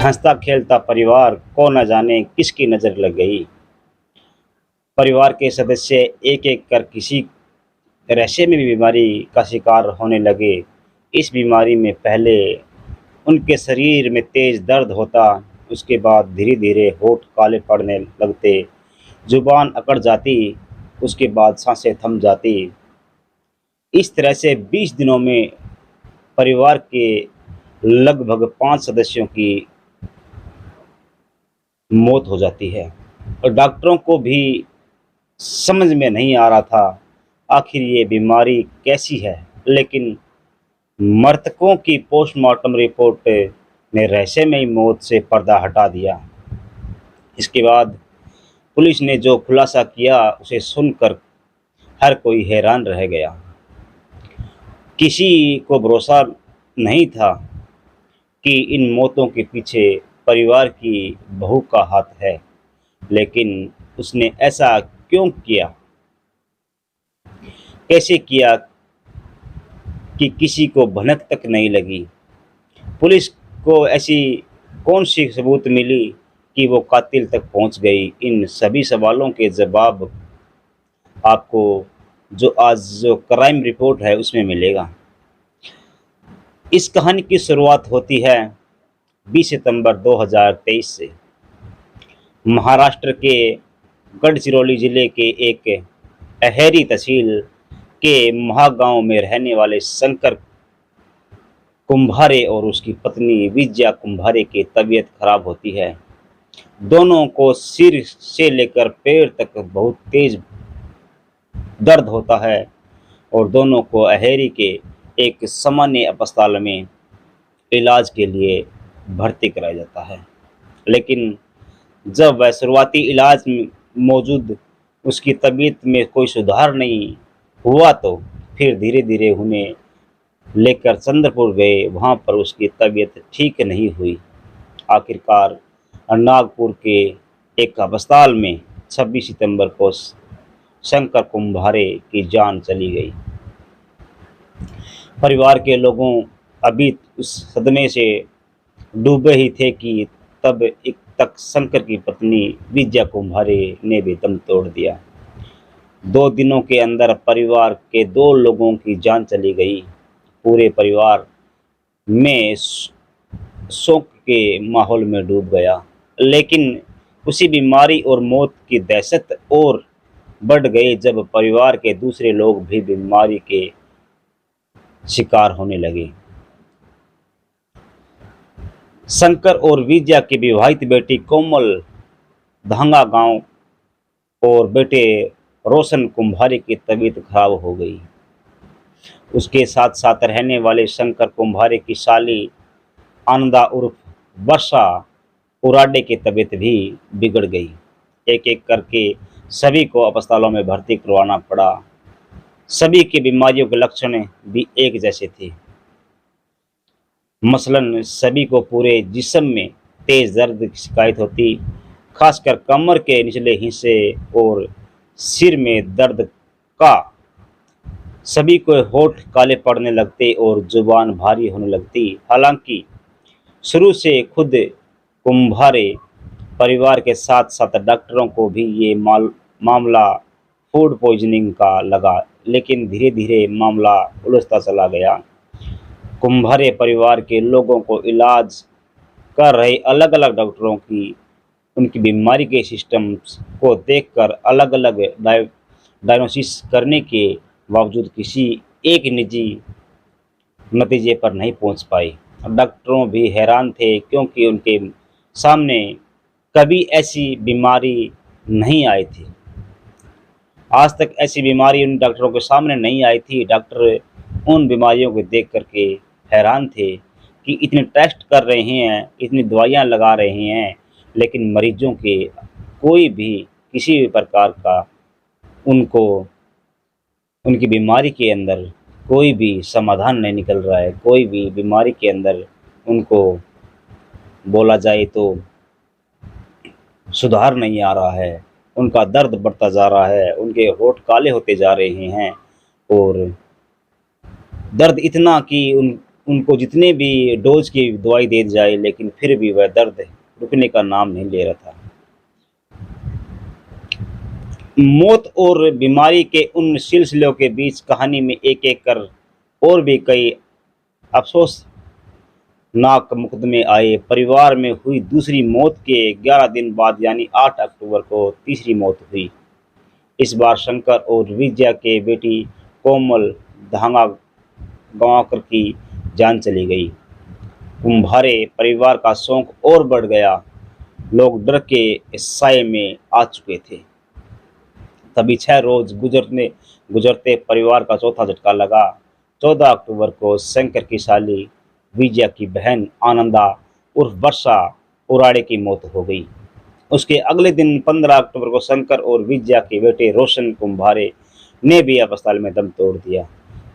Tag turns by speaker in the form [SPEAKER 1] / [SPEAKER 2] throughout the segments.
[SPEAKER 1] हंसता खेलता परिवार को न जाने किसकी नज़र लग गई। परिवार के सदस्य एक एक कर किसी रहस्य में बीमारी का शिकार होने लगे। इस बीमारी में पहले उनके शरीर में तेज दर्द होता, उसके बाद धीरे धीरे होठ काले पड़ने लगते, जुबान अकड़ जाती, उसके बाद सांसें थम जाती। इस तरह से 20 दिनों में परिवार के लगभग 5 सदस्यों की मौत हो जाती है और डॉक्टरों को भी समझ में नहीं आ रहा था आखिर ये बीमारी कैसी है। लेकिन मृतकों की पोस्टमार्टम रिपोर्ट ने रहस्यमयी मौत से पर्दा हटा दिया। इसके बाद पुलिस ने जो खुलासा किया उसे सुनकर हर कोई हैरान रह गया। किसी को भरोसा नहीं था कि इन मौतों के पीछे परिवार की बहू का हाथ है। लेकिन उसने ऐसा क्यों किया, कैसे किया कि किसी को भनक तक नहीं लगी। पुलिस को ऐसी कौन सी सबूत मिली कि वो कातिल तक पहुंच गई। इन सभी सवालों के जवाब आपको जो क्राइम रिपोर्ट है उसमें मिलेगा। इस कहानी की शुरुआत होती है 20 सितंबर 2023 से। महाराष्ट्र के गढ़चिरौली जिले के एक अहेरी तहसील के महागांव में रहने वाले शंकर कुंभारे और उसकी पत्नी विजया कुंभारे की तबीयत खराब होती है। दोनों को सिर से लेकर पैर तक बहुत तेज दर्द होता है और दोनों को अहेरी के एक सामान्य अस्पताल में इलाज के लिए भर्ती कराया जाता है। लेकिन जब वह शुरुआती इलाज में मौजूद उसकी तबीयत में कोई सुधार नहीं हुआ तो फिर धीरे धीरे उन्हें लेकर चंद्रपुर गए। वहाँ पर उसकी तबीयत ठीक नहीं हुई। आखिरकार नागपुर के एक अस्पताल में 26 सितंबर को शंकर कुंभारे की जान चली गई। परिवार के लोगों अभी उस सदमे से डूबे ही थे कि तब एक तक शंकर की पत्नी विजया कुंभारे ने भी दम तोड़ दिया। 2 दिनों के अंदर परिवार के 2 लोगों की जान चली गई। पूरे परिवार में शोक के माहौल में डूब गया। लेकिन उसी बीमारी और मौत की दहशत और बढ़ गई जब परिवार के दूसरे लोग भी बीमारी के शिकार होने लगे। शंकर और विजया की विवाहित बेटी कोमल धांगा गांव और बेटे रोशन कुंभारे की तबीयत खराब हो गई। उसके साथ साथ रहने वाले शंकर कुंभारे की साली आनंदा उर्फ वर्षा उराडे की तबीयत भी बिगड़ गई। एक एक करके सभी को अस्पतालों में भर्ती करवाना पड़ा। सभी की बीमारियों के लक्षण भी एक जैसे थे। मसलन सभी को पूरे जिस्म में तेज दर्द की शिकायत होती, खासकर कमर के निचले हिस्से और सिर में दर्द का। सभी को होठ काले पड़ने लगते और जुबान भारी होने लगती। हालांकि शुरू से खुद कुंभारे परिवार के साथ साथ डॉक्टरों को भी ये मामला फूड पॉइजनिंग का लगा। लेकिन धीरे धीरे मामला उलझता चला गया। कुंभारे परिवार के लोगों को इलाज कर रहे अलग अलग डॉक्टरों की उनकी बीमारी के सिस्टम्स को देखकर अलग अलग डायग्नोसिस करने के बावजूद किसी एक निजी नतीजे पर नहीं पहुंच पाए। डॉक्टरों भी हैरान थे क्योंकि उनके सामने कभी ऐसी बीमारी नहीं आई थी। आज तक ऐसी बीमारी उन डॉक्टरों के सामने नहीं आई थी। डॉक्टर उन बीमारियों को देख करके हैरान थे कि इतने टेस्ट कर रहे हैं, इतनी दवाइयां लगा रहे हैं, लेकिन मरीजों के कोई भी किसी भी प्रकार का उनको उनकी बीमारी के अंदर कोई भी समाधान नहीं निकल रहा है। कोई भी बीमारी के अंदर उनको बोला जाए तो सुधार नहीं आ रहा है। उनका दर्द बढ़ता जा रहा है, उनके होठ काले होते जा रहे हैं और दर्द इतना कि उनको जितने भी डोज की दवाई दे दी जाए, लेकिन फिर भी वह दर्द रुकने का नाम नहीं ले रहा था। मौत और बीमारी के उन सिलसिलों के बीच कहानी में एक एक कर और भी कई अफसोसनाक मुकदमे आए। परिवार में हुई दूसरी मौत के 11 दिन बाद यानी 8 अक्टूबर को तीसरी मौत हुई। इस बार शंकर और विजया के बेटी कोमल धांगा गंवाकर की जान चली गई। कुंभारे परिवार का शौक और बढ़ गया। लोग डर के साए में आ चुके थे। तभी 6 रोज गुजरते परिवार का चौथा झटका लगा। 14 अक्टूबर को शंकर की साली विजया की बहन आनंदा उर्फ वर्षा उराड़े की मौत हो गई। उसके अगले दिन 15 अक्टूबर को शंकर और विजया के बेटे रोशन कुंभारे ने भी अस्पताल में दम तोड़ दिया।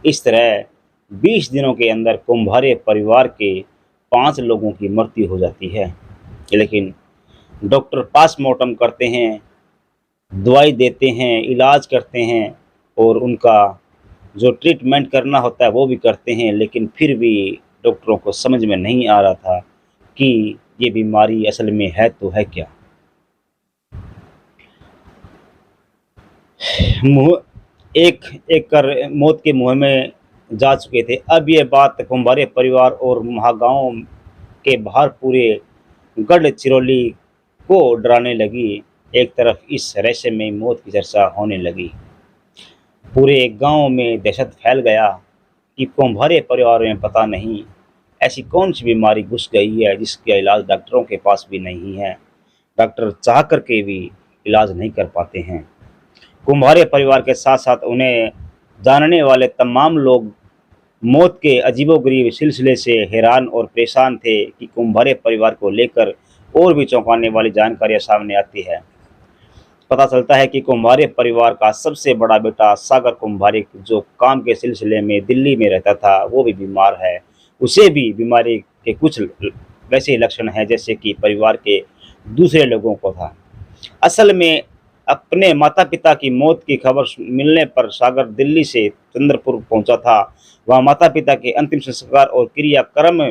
[SPEAKER 1] इस तरह 20 दिनों के अंदर कुंभारे परिवार के 5 लोगों की मृत्यु हो जाती है। लेकिन डॉक्टर पोस्टमार्टम करते हैं, दवाई देते हैं, इलाज करते हैं और उनका जो ट्रीटमेंट करना होता है वो भी करते हैं, लेकिन फिर भी डॉक्टरों को समझ में नहीं आ रहा था कि ये बीमारी असल में है तो है क्या। मुँह एक एक कर मौत के मुँह में जा चुके थे। अब ये बात कुंभारे परिवार और महागांव के बाहर पूरे गढ़ चिरौली को डराने लगी। एक तरफ इस रहस्यमय मौत की चर्चा होने लगी। पूरे गांव में दहशत फैल गया कि कुंभारे परिवार में पता नहीं ऐसी कौन सी बीमारी घुस गई है जिसका इलाज डॉक्टरों के पास भी नहीं है। डॉक्टर चाह करके भी इलाज नहीं कर पाते हैं। कुंभारे परिवार के साथ साथ उन्हें जानने वाले तमाम लोग मौत के अजीबोगरीब सिलसिले से हैरान और परेशान थे कि कुंभारे परिवार को लेकर और भी चौंकाने वाली जानकारियां सामने आती है। पता चलता है कि कुंभारे परिवार का सबसे बड़ा बेटा सागर कुंभारे, जो काम के सिलसिले में दिल्ली में रहता था, वो भी बीमार है। उसे भी बीमारी के कुछ वैसे लक्षण हैं जैसे कि परिवार के दूसरे लोगों को था। असल में अपने माता पिता की मौत की खबर मिलने पर सागर दिल्ली से चंद्रपुर पहुंचा था। वहाँ माता पिता के अंतिम संस्कार और क्रियाक्रम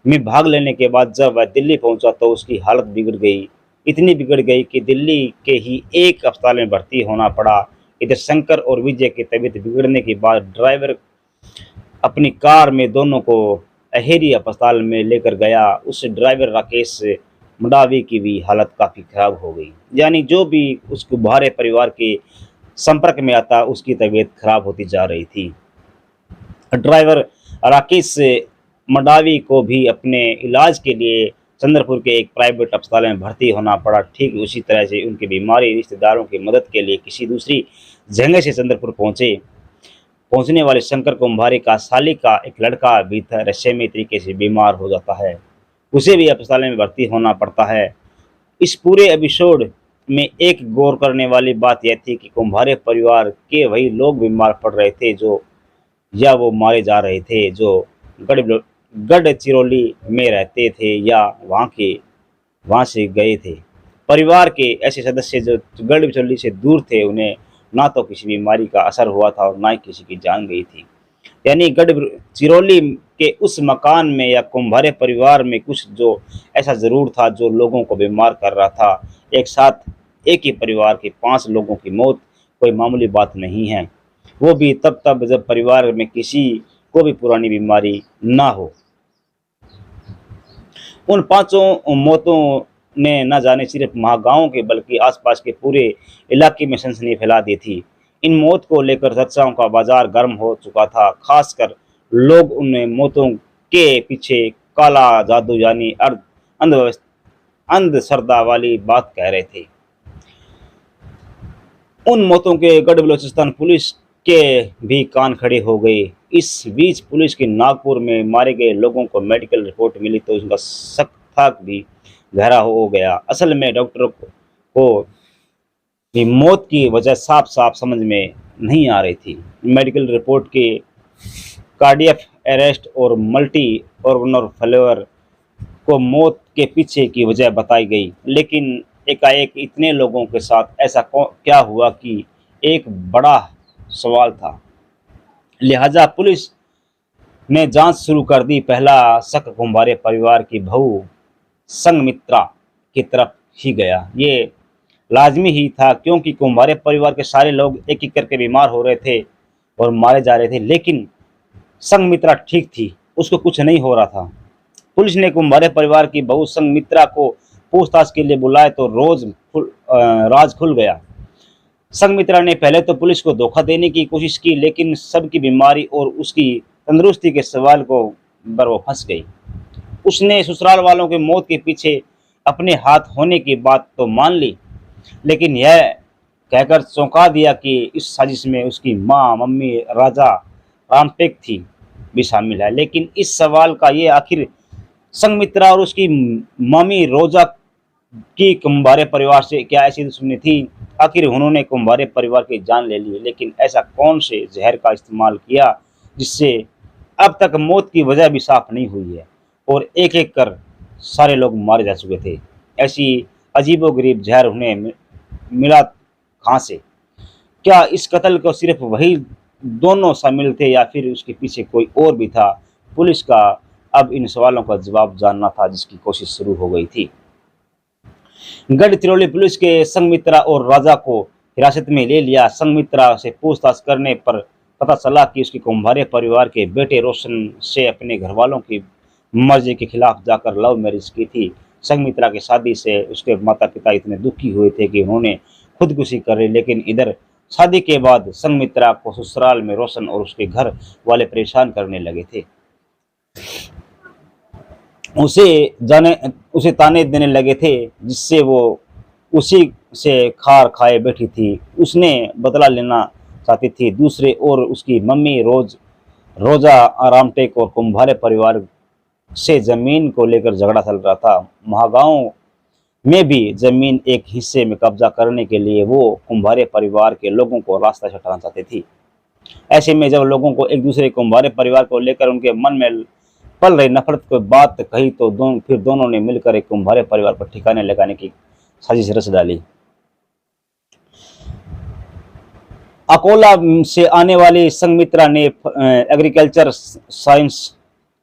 [SPEAKER 1] में भाग लेने के बाद जब वह दिल्ली पहुंचा तो उसकी हालत बिगड़ गई। इतनी बिगड़ गई कि दिल्ली के ही एक अस्पताल में भर्ती होना पड़ा। इधर शंकर और विजय की तबीयत बिगड़ने के बाद ड्राइवर अपनी कार में दोनों को अहेरी अस्पताल में लेकर गया। उस ड्राइवर राकेश मंडावी की भी हालत काफ़ी खराब हो गई। यानी जो भी उस कुंभारे परिवार के संपर्क में आता उसकी तबीयत खराब होती जा रही थी। ड्राइवर राकेश मंडावी को भी अपने इलाज के लिए चंद्रपुर के एक प्राइवेट अस्पताल में भर्ती होना पड़ा। ठीक उसी तरह से उनके बीमारी रिश्तेदारों की मदद के लिए किसी दूसरी जगह से चंद्रपुर पहुंचने वाले शंकर कुंभारे का साली का एक लड़का भी रहस्यमय तरीके से बीमार हो जाता है। उसे भी अस्पताल में भर्ती होना पड़ता है। इस पूरे एपिसोड में एक गौर करने वाली बात यह थी कि कुंभारे परिवार के वही लोग बीमार पड़ रहे थे जो या वो मारे जा रहे थे जो गढ़ चिरौली में रहते थे या वहाँ से गए थे। परिवार के ऐसे सदस्य जो गढ़ चिरौली से दूर थे उन्हें ना तो किसी बीमारी का असर हुआ था और ना ही किसी की जान गई थी। यानी गढ़ चिरौली के उस मकान में या कुंभारे परिवार में कुछ जो ऐसा ज़रूर था जो लोगों को बीमार कर रहा था। एक साथ एक ही परिवार के 5 लोगों की मौत कोई मामूली बात नहीं है, वो भी तब जब परिवार में किसी को भी पुरानी बीमारी ना हो। उन 5 मौतों ने न जाने सिर्फ महागांव के बल्कि आसपास के पूरे इलाके में सनसनी फैला दी थी। इन मौत को लेकर चर्चाओं का बाजार गर्म हो चुका था। खासकर लोग उन मौतों के पीछे काला जादू यानी अंधश्रद्धा वाली बात कह रहे थे। उन मौतों के गढ़ बलूचिस्तान पुलिस के भी कान खड़े हो गए। इस बीच पुलिस की नागपुर में मारे गए लोगों को मेडिकल रिपोर्ट मिली तो उनका शक भी गहरा हो गया। असल में डॉक्टरों को भी मौत की वजह साफ साफ समझ में नहीं आ रही थी। मेडिकल रिपोर्ट के कार्डियक अरेस्ट और मल्टी ऑर्गन फेलियर को मौत के पीछे की वजह बताई गई, लेकिन एकाएक इतने लोगों के साथ ऐसा क्या हुआ कि एक बड़ा सवाल था। लिहाजा पुलिस ने जांच शुरू कर दी। पहला शक कुंभारे परिवार की बहू संगमित्रा की तरफ ही गया। ये लाजमी ही था, क्योंकि कुंभारे परिवार के सारे लोग एक एक करके बीमार हो रहे थे और मारे जा रहे थे, लेकिन संगमित्रा ठीक थी, उसको कुछ नहीं हो रहा था। पुलिस ने कुंभारे परिवार की बहू संगमित्रा को पूछताछ के लिए बुलाया तो राज खुल गया। संगमित्रा ने पहले तो पुलिस को धोखा देने की कोशिश की, लेकिन सबकी बीमारी और उसकी तंदुरुस्ती के सवाल को पर वो फंस गई। उसने ससुराल वालों के मौत के पीछे अपने हाथ होने की बात तो मान ली, लेकिन यह कहकर चौंका दिया कि इस साजिश में उसकी माँ, मम्मी, राजा रामटेक थी भी शामिल है। लेकिन इस सवाल का ये आखिर संगमित्रा और उसकी मम्मी रोजा की कुंभारे परिवार से क्या ऐसी दुश्मनी थी? आखिर उन्होंने कुंभारे परिवार की जान ले ली, लेकिन ऐसा कौन से जहर का इस्तेमाल किया जिससे अब तक मौत की वजह भी साफ नहीं हुई है और एक एक कर सारे लोग मारे जा चुके थे। ऐसी अजीबोगरीब जहर उन्हें मिला कहाँ से? क्या इस कत्ल को सिर्फ वही दोनों शामिल थे या फिर उसके पीछे कोई और भी था? पुलिस का अब इन सवालों का जवाब जानना था, जिसकी कोशिश शुरू हो गई थी। गढ़चिरौली पुलिस के संगमित्रा और राजा को हिरासत में ले लिया। संगमित्रा से पूछताछ करने पर पता चला कि उसके कुंभारे परिवार के बेटे रोशन से अपने घर वालों की मर्जी के खिलाफ जाकर लव मैरिज की थी। संगमित्रा की शादी से उसके माता पिता इतने दुखी हुए थे कि उन्होंने खुदकुशी कर ली, लेकिन इधर शादी के बाद संगमित्रा को ससुराल में रोशन और उसके घर वाले परेशान करने लगे थे। उसे उसे ताने देने लगे थे, जिससे वो उसी से खार खाए बैठी थी। उसने बदला लेना चाहती थी। दूसरे और उसकी मम्मी रोजा रामटेक और कुंभारे परिवार से जमीन को लेकर झगड़ा चल रहा था। महागांव में भी जमीन एक हिस्से में कब्जा करने के लिए वो कुंभारे परिवार के लोगों को रास्ता छुटाना चाहती थी। ऐसे में जब लोगों को एक दूसरे कुंभारे परिवार को लेकर उनके मन में पल रही नफरत को बात कही तो फिर दोनों ने मिलकर एक कुंभारे परिवार पर ठिकाने लगाने की साजिश रच डाली। अकोला से आने वाली संगमित्रा ने एग्रीकल्चर साइंस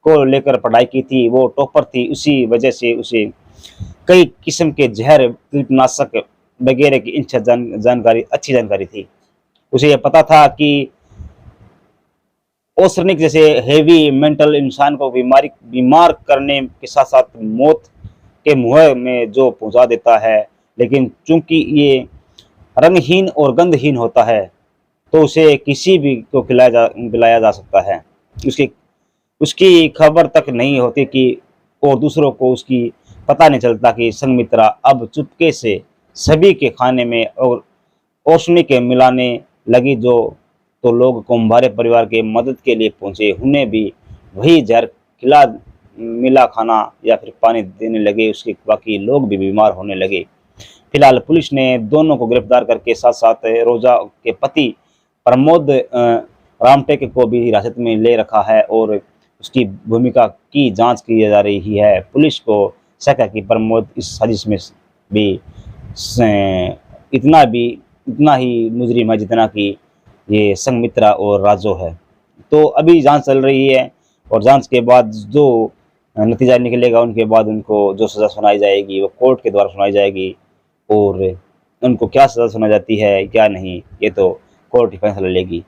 [SPEAKER 1] को लेकर पढ़ाई की थी। वो टॉपर थी, उसी वजह से उसे कई किस्म के जहर, कीटनाशक वगैरह की अच्छी जानकारी थी। उसे यह पता था कि ओसर्निक जैसे हेवी मेंटल इंसान को बीमार करने के साथ साथ मौत के मुंह में जो पहुंचा देता है, लेकिन चूंकि ये रंगहीन और गंधहीन होता है तो उसे किसी भी को पिलाया जा सकता है। उसकी खबर तक नहीं होती कि और दूसरों को उसकी पता नहीं चलता कि संगमित्रा अब चुपके से सभी के खाने में और ओसर्निक मिलाने लगी। जो तो लोग कुंभारे परिवार के मदद के लिए पहुंचे, उन्हें भी वही जहर खिला मिला खाना या फिर पानी देने लगे। उसके बाकी लोग भी बीमार होने लगे। फिलहाल पुलिस ने दोनों को गिरफ्तार करके साथ साथ रोजा के पति प्रमोद रामटेक को भी हिरासत में ले रखा है और उसकी भूमिका की जांच की जा रही है। पुलिस को शक है कि प्रमोद इस साजिश में भी इतना ही मुजरिम है जितना कि ये संगमित्रा और राजो है। तो अभी जांच चल रही है और जांच के बाद जो नतीजा निकलेगा उनके बाद उनको जो सज़ा सुनाई जाएगी वो कोर्ट के द्वारा सुनाई जाएगी और उनको क्या सज़ा सुनाई जाती है क्या नहीं, ये तो कोर्ट ही फैसला लेगी।